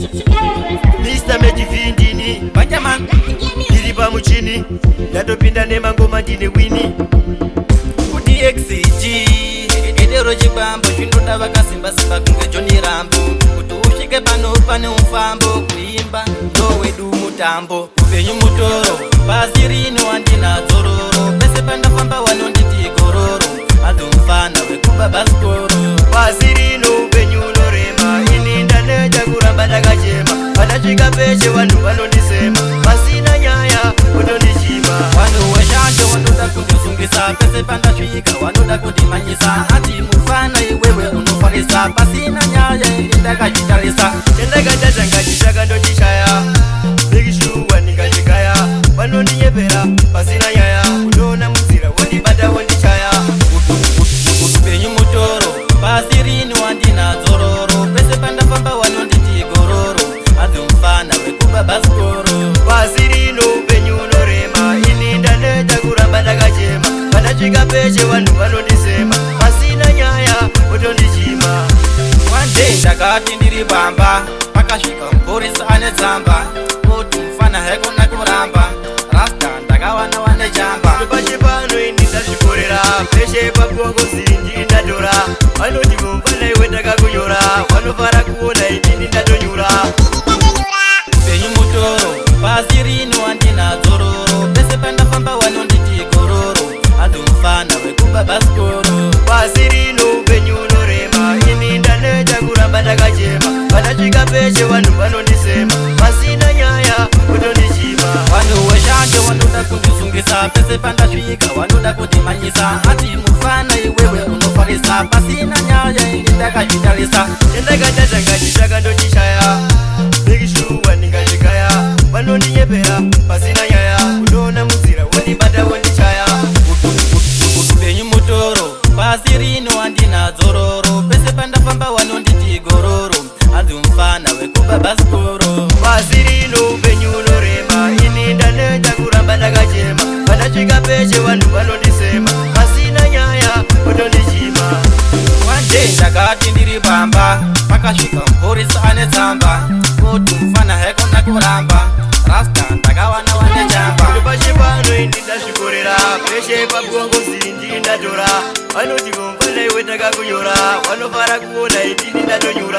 Mr. Mejivindini Banjaman Iriba muchini Natopinda nema ngoma ndine wini Kuti XG Edero chibambo Chindoda vakasimba simba kunge Johnny Rambo Kuti ushike pano pane umfambo Kuimba ndowedu mutambo Upenyu mutoro Pasirino andina zororo Pese pandafamba wanonditi gororo Adumfana wekuba baskoro Pasirino upenyu unorema Ininda neja kuramba ndakachema Padachika peche vanhu vanondisema Pasina nyaya unondichima Vanhu weshando wanoda kundisungisa Pese pandasvika wanoda kundimanyisa Ati mufana iwewe unofarisa Pasina nyaya ini ndakazvitarisa Chendakatadzanga ndondishaya Bekishuwa ndingachikaya Vanondinyepera pasina nyaya Unoona mudzira wondibata wondichaya Upenyu mutoro Pasirino andina zororo Pese pandafamba wanonditi gororo Adzi mufana wekuba baskoro Pasirino upenyu unorema Ininda neta kuramba ndakachema Pandasvika peche vanhu vanondisema Pasina nyaya utondichima One day ndakati ndiri bamba Pakasvika mupurisa ane tsamba Kuti mufana haikona kuramba Rasta ndakawana wane chamba Pache pano ini ndazvikorera Peshe pakuwangozi ndatora Vanoti mumfana iwe ndakakunyora Vanofara kuona inini ndatonyura Upenyu mutoro Pasirino andina zororo Pese pandafamba wanonditi gororo Adzi mufana wekuba baskoro Pasirino upenyu unorema Ini ndaneta kuramba ndakachema Pandasvika peshe vanhu vanondisema Pasina nyaya utondichima Vanhu weshando wanoda kundisungisa Pese pandasvika wanoda kundimanyisa Ati mufana iwewe unofarisa Pasina nyaya ini ndakazvitarisa Chendakatadzanga ndondishaya Bekishuwa ndingachikaya Vanondinyepera pasina nyaya Unoona mudzira wondibata wondichaya Upenyu mutoro Pasirino andina zororo Pese pandafamba wanonditi gororo Adzi mufana wekuba baskoro Pasirino upenyu unorema Ini ndaneta kuramba ndakachema Pandasvika peshe vanhu vanondisema Pasina nyaya utondichima One day ndakati ndiri bamba Pakasvika mupurisa ane tsamba Kuti mufana haikona kuramba Rasta ndakawana wane chamba Pache pano ini ndazvikorera Peshe pakuwangozi ndatora Vanoti mumfana iwe ndakakunyora Vanofara kuona inini ndatonyura